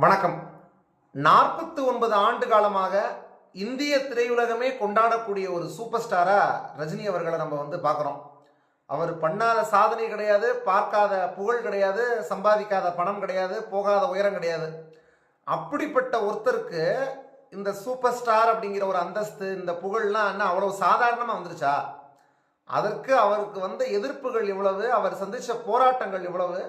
வணக்கம். 49 ஆண்டு காலமாக இந்திய திரையுலகமே கொண்டாடக்கூடிய ஒரு சூப்பர் ஸ்டாரா ரஜினி அவர்களை நம்ம பார்க்குறோம். அவர் பண்ணாத சாதனை கிடையாது, பார்க்காத புகழ் கிடையாது, சம்பாதிக்காத பணம் கிடையாது, போகாத உயரம் கிடையாது. அப்படிப்பட்ட ஒருத்தருக்கு இந்த சூப்பர் ஸ்டார் அப்படிங்கிற ஒரு அந்தஸ்து, இந்த புகழ்லாம் என்ன அவ்வளவு சாதாரணமாக வந்துருச்சா? அதற்கு அவருக்கு வந்த எதிர்ப்புகள் எவ்வளவு, அவர் சந்திச்ச போராட்டங்கள் எவ்வளவு,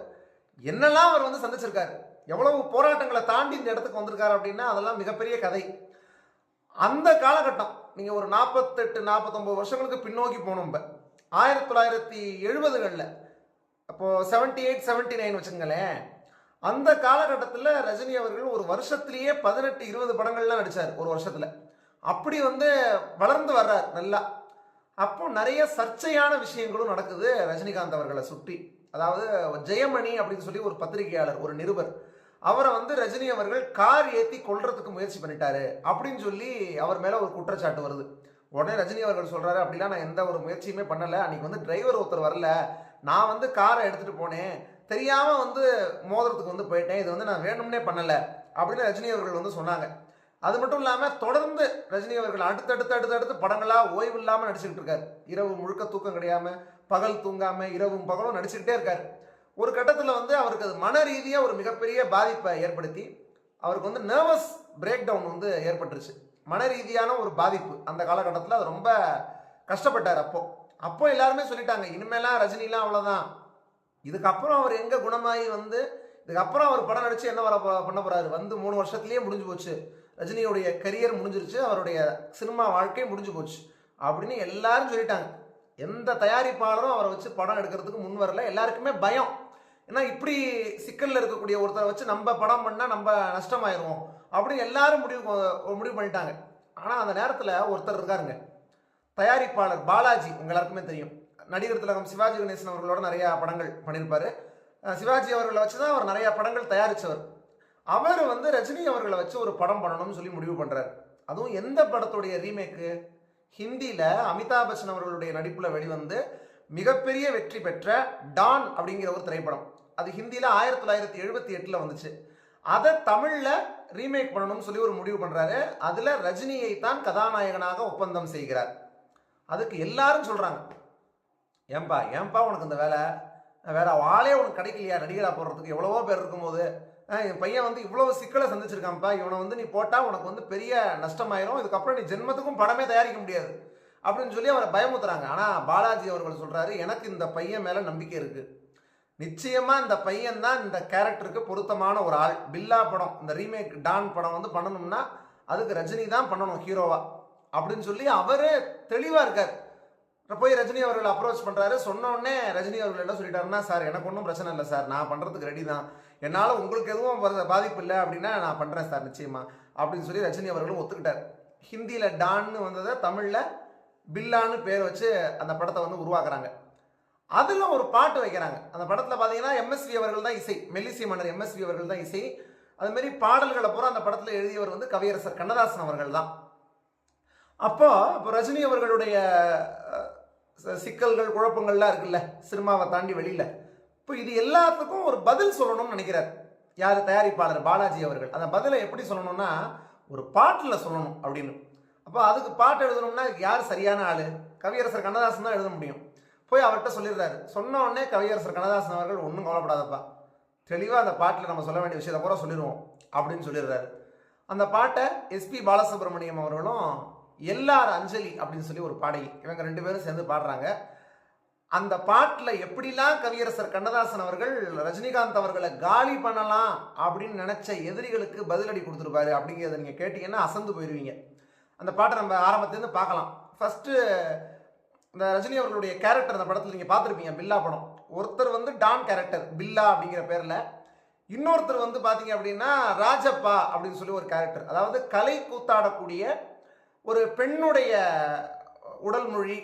என்னெல்லாம் அவர் சந்திச்சிருக்காரு, எவ்வளவு போராட்டங்களை தாண்டி இந்த இடத்துக்கு வந்திருக்காரு அப்படின்னா அதெல்லாம் மிகப்பெரிய கதை. அந்த காலகட்டம் நீங்க ஒரு 48 49 வருஷங்களுக்கு பின்னோக்கி போனோம். 1970களில் அப்போ 78 79 வச்சுங்களேன். அந்த காலகட்டத்தில் ரஜினி அவர்கள் ஒரு வருஷத்திலேயே 18 20 படங்கள்லாம் நடிச்சார் ஒரு வருஷத்துல. அப்படி வளர்ந்து வர்றார் நல்லா. அப்போ நிறைய சர்ச்சையான விஷயங்களும் நடக்குது ரஜினிகாந்த் அவர்களை சுற்றி. அதாவது ஜெயமணி அப்படின்னு சொல்லி ஒரு பத்திரிகையாளர், ஒரு நிருபர், அவரை ரஜினி அவர்கள் கார் ஏற்றி கொல்றதுக்கு முயற்சி பண்ணிட்டாரு அப்படின்னு சொல்லி அவர் மேலே ஒரு குற்றச்சாட்டு வருது. உடனே ரஜினி அவர்கள் சொல்றாரு, அப்படிலாம் நான் எந்த ஒரு முயற்சியுமே பண்ணலை, அன்னைக்கு டிரைவர் ஒருத்தர் வரல, நான் காரை எடுத்துட்டு போனேன், தெரியாம மோதிரத்துக்கு போயிட்டேன், இது நான் வேணும்னே பண்ணலை அப்படின்னு ரஜினி அவர்கள் சொன்னாங்க. அது மட்டும் இல்லாமல் தொடர்ந்து ரஜினி அவர்கள் அடுத்தடுத்து படங்களா ஓய்வு இல்லாமல் நடிச்சுக்கிட்டு இருக்காரு. இரவு முழுக்க தூக்கம் கிடையாம, பகல் தூங்காம, இரவும் பகலும் நடிச்சுக்கிட்டே இருக்காரு. ஒரு கட்டத்தில் அவருக்கு அது மன ரீதியாக ஒரு மிகப்பெரிய பாதிப்பை ஏற்படுத்தி அவருக்கு நர்வஸ் பிரேக் டவுன் ஏற்பட்டுருச்சு. மன ரீதியான ஒரு பாதிப்பு அந்த காலகட்டத்தில். அது ரொம்ப கஷ்டப்பட்டார். அப்போ எல்லாருமே சொல்லிட்டாங்க, இனிமேலாம் ரஜினிலாம் அவ்வளோதான், இதுக்கப்புறம் அவர் எங்கே குணமாகி இதுக்கப்புறம் அவர் படம் நடிச்சு என்ன பண்ண போறாரு, 3 வருஷத்துலேயே முடிஞ்சு போச்சு, ரஜினியுடைய கரியர் முடிஞ்சிருச்சு, அவருடைய சினிமா வாழ்க்கை முடிஞ்சு போச்சு அப்படின்னு எல்லாரும் சொல்லிட்டாங்க. எந்த தயாரிப்பாளரும் அவரை வச்சு படம் எடுக்கிறதுக்கு முன் வரல. எல்லாருக்குமே பயம். ஏன்னா இப்படி சிக்கலில் இருக்கக்கூடிய ஒருத்தரை வச்சு நம்ம படம் பண்ணால் நம்ம நஷ்டமாயிருவோம் அப்படின்னு எல்லாரும் முடிவு பண்ணிட்டாங்க. ஆனால் அந்த நேரத்தில் ஒருத்தர் இருக்காருங்க, தயாரிப்பாளர் பாலாஜி. எல்லாருக்குமே தெரியும், நடிகர் திலகம் சிவாஜி கணேசன் அவர்களோட நிறையா படங்கள் பண்ணியிருப்பாரு. சிவாஜி அவர்களை வச்சு தான் அவர் நிறையா படங்கள் தயாரித்தவர். அவர் ரஜினி அவர்களை வச்சு ஒரு படம் பண்ணணும்னு சொல்லி முடிவு பண்ணுறாரு. அதுவும் எந்த படத்துடைய ரீமேக்கு? ஹிந்தியில் அமிதாப் பச்சன் அவர்களுடைய நடிப்பில் வெளிவந்து மிகப்பெரிய வெற்றி பெற்ற டான் அப்படிங்கிற ஒரு திரைப்படம். அது ஹிந்தியில் 1978 வந்துச்சு. அதை தமிழில் ரீமேக் பண்ணணும்னு சொல்லி ஒரு முடிவு பண்ணுறாரு. அதில் ரஜினியை தான் கதாநாயகனாக ஒப்பந்தம் செய்கிறார். அதுக்கு எல்லாரும் சொல்கிறாங்க, ஏன்பா உனக்கு இந்த வேலை, வேற ஆளே உனக்கு கிடைக்கலையா நடிகராக போடுறதுக்கு? எவ்வளவோ பேர் இருக்கும்போது என் பையன் இவ்வளவு சிக்கலை சந்திச்சிருக்கான்ப்பா, இவனை நீ போட்டால் உனக்கு பெரிய நஷ்டமாயிரும், இதுக்கப்புறம் நீ ஜென்மத்துக்கும் படமே தயாரிக்க முடியாது அப்படின்னு சொல்லி அவரை பயமுத்துறாங்க. ஆனால் பாலாஜி அவர்கள் சொல்கிறாரு, எனக்கு இந்த பையன் மேலே நம்பிக்கை இருக்குது, நிச்சயமாக இந்த பையன் தான் இந்த கேரக்டருக்கு பொருத்தமான ஒரு ஆள். பில்லா படம், இந்த ரீமேக் டான் படம் பண்ணணும்னா அதுக்கு ரஜினி தான் பண்ணணும் ஹீரோவா அப்படின்னு சொல்லி அவரே தெளிவாக இருக்கார். போய் ரஜினி அவர்கள் அப்ரோச் பண்ணுறாரு. சொன்னோடனே ரஜினி அவர்கள் என்ன சொல்லிட்டாருன்னா, சார் எனக்கு ஒன்றும் பிரச்சனை இல்லை சார், நான் பண்ணுறதுக்கு ரெடி தான், என்னால் உங்களுக்கு எதுவும் பாதிப்பு இல்லை அப்படின்னா நான் பண்ணுறேன் சார் நிச்சயமா அப்படின்னு சொல்லி ரஜினி அவர்களும் ஒத்துக்கிட்டார். ஹிந்தியில் டான்னு வந்ததை தமிழில் பில்லான்னு பேர் வச்சு அந்த படத்தை உருவாக்குறாங்க. அதில் ஒரு பாட்டு வைக்கிறாங்க. அந்த படத்தில் பார்த்தீங்கன்னா எம்எஸ்வி அவர்கள் தான் இசை, மெல்லிசை மன்னர் எம்எஸ்வி அவர்கள் தான் இசை. அதுமாரி பாடல்களை பூரா அந்த படத்தில் எழுதியவர் கவியரசர் கண்ணதாசன் அவர்கள் தான். அப்போ ரஜினி அவர்களுடைய சிக்கல்கள் குழப்பங்கள்லாம் இருக்குல்ல சினிமாவை தாண்டி வெளியில், இப்போ இது எல்லாத்துக்கும் ஒரு பதில் சொல்லணும்னு நினைக்கிறார். யார்? தயாரிப்பாளர் பாலாஜி அவர்கள். அந்த பதிலை எப்படி சொல்லணும்னா ஒரு பாட்டில் சொல்லணும் அப்படின்னு. அப்போ அதுக்கு பாட்டு எழுதணும்னா யார் சரியான ஆள்? கவியரசர் கண்ணதாசன் தான் எழுத முடியும். போய் அவர்கிட்ட சொல்லிடுறாரு. சொன்ன உடனே கவியரசர் கண்ணதாசன் அவர்கள், ஒன்றும் கவலைப்படாதப்பா, தெளிவாக அந்த பாட்டில் நம்ம சொல்ல வேண்டிய விஷயத்தை பூரா சொல்லிடுவோம் அப்படின்னு சொல்லிடுறாரு. அந்த பாட்டை எஸ்பி பாலசுப்ரமணியம் அவர்களும் எல்லார் அஞ்சலி அப்படின்னு சொல்லி ஒரு பாடகி, இவங்க 2 பேரும் சேர்ந்து பாடுறாங்க. அந்த பாட்டில் எப்படிலாம் கவியரசர் கண்ணதாசன் அவர்கள் ரஜினிகாந்த் அவர்களை காலி பண்ணலாம் அப்படின்னு நினைச்ச எதிரிகளுக்கு பதிலடி கொடுத்துருப்பாரு அப்படிங்கிறத நீங்கள் கேட்டீங்கன்னா அசந்து போயிடுவீங்க. அந்த பாட்டை நம்ம ஆரம்பத்துலேருந்து பார்க்கலாம். ஃபஸ்ட்டு இந்த ரஜினி அவர்களுடைய கேரக்டர் அந்த படத்தில் நீங்கள் பார்த்துருப்பீங்க. பில்லா படம், ஒருத்தர் டான் கேரக்டர் பில்லா அப்படிங்கிற பேரில், இன்னொருத்தர் பார்த்தீங்க அப்படின்னா ராஜப்பா அப்படின்னு சொல்லி ஒரு கேரக்டர். அதாவது கலை கூத்தாடக்கூடிய ஒரு பெண்ணுடைய உடல் மொழி,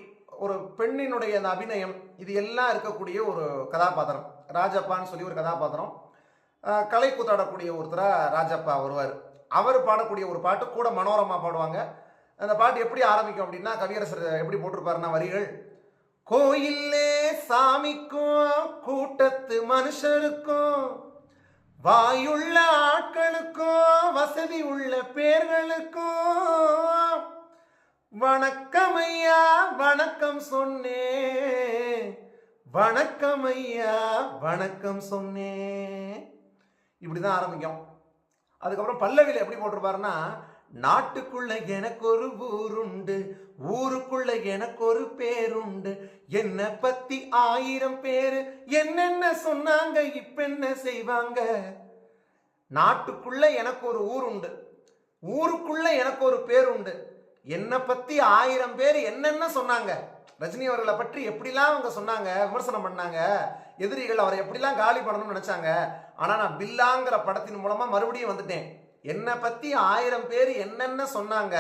ஒரு பெண்ணினுடைய அந்த அபிநயம், இது எல்லாம் இருக்கக்கூடிய ஒரு கதாபாத்திரம். ராஜப்பான்னு சொல்லி ஒரு கதாபாத்திரம். கலை கூத்தாடக்கூடிய ஒருத்தராக ராஜப்பா வருவார். அவர் பாடக்கூடிய ஒரு பாட்டு கூட மனோரமா பாடுவாங்க. அந்த பாட்டு எப்படி ஆரம்பிக்கும் அப்படின்னா, கவியரசர் எப்படி போட்டிருப்பாருன்னா வரிகள், கோயிலே சாமிக்கும் கூட்டத்து மனுஷருக்கும் வாயுள்ள ஆட்களுக்கும் வசதி உள்ள பேர்களுக்கும் வணக்கம் ஐயா வணக்கம் சொன்னேன், வணக்கம் ஐயா வணக்கம் சொன்னேன். இப்படிதான் ஆரம்பிக்கும். அதுக்கப்புறம் பல்லவியில் எப்படி போட்டிருப்பாருன்னா, நாட்டுக்குள்ள எனக்கு ஒரு ஊருண்டு, ஊருக்குள்ள எனக்கு ஒரு பேருண்டு, என்ன பத்தி 1000 பேரு என்னென்ன சொன்னாங்க இப்ப என்ன செய்வாங்க. நாட்டுக்குள்ள எனக்கு ஒரு ஊர் உண்டு, ஊருக்குள்ள எனக்கு ஒரு பேருண்டு, என்னை பத்தி 1000 பேர் என்னென்ன சொன்னாங்க. ரஜினி அவர்களை பற்றி எப்படிலாம் அவங்க சொன்னாங்க, விமர்சனம் பண்ணாங்க, எதிரிகள் அவரை எப்படிலாம் காலி பண்ணணும்னு நினைச்சாங்க. ஆனா நான் பில்லாங்கிற படத்தின் மூலமா மறுபடியும் வந்துட்டேன். என்னை பத்தி 1000 பேர் என்னென்ன சொன்னாங்க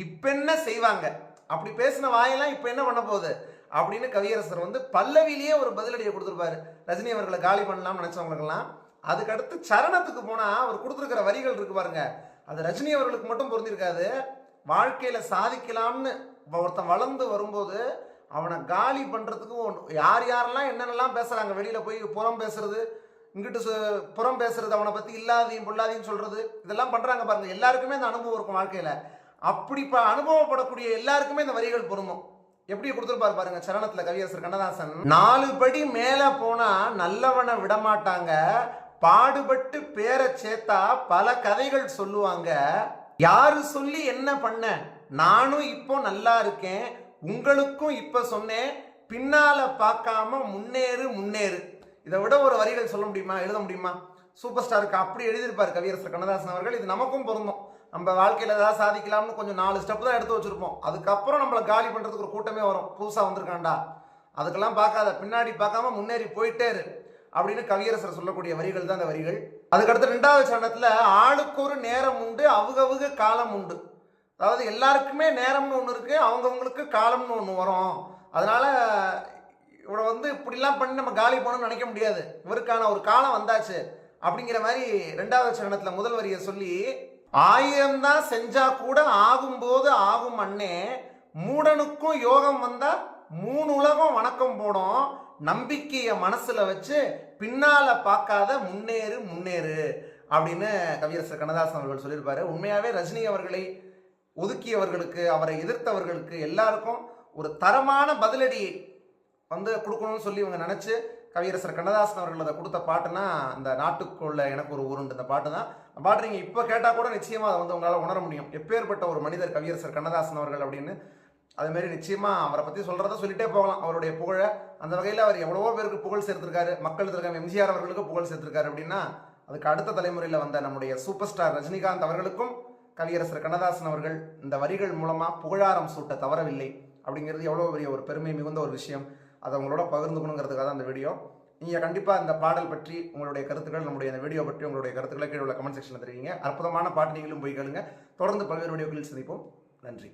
இப்ப என்ன செய்வாங்க. அப்படி பேசின வாயெல்லாம் இப்ப என்ன பண்ண போகுது அப்படின்னு கவியரசர் வந்து பல்லவிலேயே ஒரு பதிலடியை கொடுத்துருப்பாரு ரஜினி அவர்களை காலி பண்ணலாம்னு நினைச்சவங்களுக்கெல்லாம். அதுக்கடுத்து சரணத்துக்கு போனா அவர் கொடுத்துருக்கிற வரிகள் இருக்கு பாருங்க, அது ரஜினி அவர்களுக்கு மட்டும் பொருந்திருக்காது. வாழ்க்கையில சாதிக்கலாம்னு ஒருத்தன் வளர்ந்து வரும்போது அவனை காலி பண்றதுக்கு யார் யாரெல்லாம் என்னென்னலாம் பேசுறாங்க, வெளியில போய் புறம் பேசுறது, இங்கிட்டு புறம் பேசுறது, அவனை பத்தி இல்லாதையும் பொல்லாதையும் சொல்றது, இதெல்லாம் பண்றாங்க பாருங்க. எல்லாருக்குமே இந்த அனுபவம் இருக்கும் வாழ்க்கையில. அப்படி அனுபவப்படக்கூடிய எல்லாருக்குமே இந்த வரிகள் பொருந்தும். எப்படி கொடுத்துருப்பாரு பாருங்க சரணத்துல கவியரசர் கண்ணதாசன். 4 படி மேல போனா நல்லவனை விடமாட்டாங்க, பாடுபட்டு பேரை சேர்த்தா பல கதைகள் சொல்லுவாங்க, யாரு சொல்லி என்ன பண்ண நானும் இப்போ நல்லா இருக்கேன், உங்களுக்கும் இப்ப சொன்னேன், பின்னால பார்க்காம முன்னேறு முன்னேறு. இதை விட ஒரு வரிகள் சொல்ல முடியுமா, எழுத முடியுமா? சூப்பர் ஸ்டாருக்கு அப்படி எழுதியிருப்பார் கவியரசர் கண்ணதாசன் அவர்கள். இது நமக்கும் பொருந்தும். நம்ம வாழ்க்கையில ஏதாவது சாதிக்கலாம்னு கொஞ்சம் 4 ஸ்டெப் தான் எடுத்து வச்சிருப்போம். அதுக்கப்புறம் நம்மளை காலி பண்றதுக்கு ஒரு கூட்டமே வரும், புதுசா வந்திருக்காண்டா, அதுக்கெல்லாம் பார்க்காத, பின்னாடி பார்க்காம முன்னேறி போயிட்டே இரு அப்படின்னு கவியரசர் சொல்லக்கூடிய வரிகள் தான் அந்த வரிகள். அதுக்கடுத்து 2வது சரணத்துல ஆளுக்கு ஒரு நேரம் உண்டு, அவுகவுக காலம் உண்டு. அதாவது எல்லாருக்குமே நேரம்னு ஒன்று இருக்கு, அவங்கவுங்களுக்கு காலம்னு ஒன்று வரும். அதனால இவரை வந்து இப்படிலாம் பண்ணி நம்ம காலி பண்ணணும்னு நினைக்க முடியாது, இவருக்கான ஒரு காலம் வந்தாச்சு அப்படிங்கிற மாதிரி 2வது சரணத்துல முதல் வரியை சொல்லி, 1000 தான் செஞ்சா கூட ஆகும்போது ஆகும் அண்ணே, மூடனுக்கும் யோகம் வந்தா 3 உலகம் வணக்கம் போடும், நம்பிக்கைய மனசுல வச்சு பின்னால பார்க்காத முன்னேறு முன்னேறு அப்படின்னு கவியரசர் கண்ணதாசன் அவர்கள் சொல்லியிருப்பாரு. உண்மையாவே ரஜினி அவர்களை ஒதுக்கியவர்களுக்கு, அவரை எதிர்த்தவர்களுக்கு எல்லாருக்கும் ஒரு தரமான பதிலடி வந்து கொடுக்கணும்னு சொல்லி இவங்க நினைச்சு கவியரசர் கண்ணதாசன் அவர்கள் அதை கொடுத்த பாட்டுனா அந்த நாட்டுக்குள்ள எனக்கு ஒரு ஊருண்டு இந்த பாட்டு தான். பாட்டு நீங்க இப்ப கேட்டா கூட நிச்சயமா அதை வந்து உங்களால உணர முடியும், எப்பேற்பட்ட ஒரு மனிதர் கவியரசர் கண்ணதாசன் அவர்கள் அப்படின்னு. அதே மாதிரி நிச்சயமா அவரை பத்தி சொல்றத சொல்லிட்டே போகலாம், அவருடைய புகழ. அந்த வகையில் அவர் எவ்வளவோ பேருக்கு புகழ் சேர்த்திருக்காரு, மக்கள் இருக்காங்க, எம்ஜிஆர் அவர்களுக்கு புகழ் சேர்த்திருக்காரு அப்படின்னா, அதுக்கு அடுத்த தலைமுறையில் வந்த நம்முடைய சூப்பர் ஸ்டார் ரஜினிகாந்த் அவர்களுக்கும் கவியரசர் கண்ணதாசன் அவர்கள் இந்த வரிகள் மூலமா புகழாரம் சூட்ட தவறவில்லை அப்படிங்கிறது எவ்வளோ பெரிய ஒரு பெருமை மிகுந்த ஒரு விஷயம். அதை உங்களோட பகிர்ந்துக்கணுங்கிறதுக்காக தான் அந்த வீடியோ. நீங்கள் கண்டிப்பாக இந்த பாடல் பற்றி உங்களுடைய கருத்துக்கள், நம்முடைய இந்த வீடியோ பற்றி உங்களுடைய கருத்துக்களை கீழே உள்ள கமெண்ட் செக்ஷனில் தெரிவிங்க. அற்புதமான பாட்டு நீங்களும் போய் கேளுங்க. தொடர்ந்து பல்வேறு வீடியோக்களில் சந்திப்போம். நன்றி.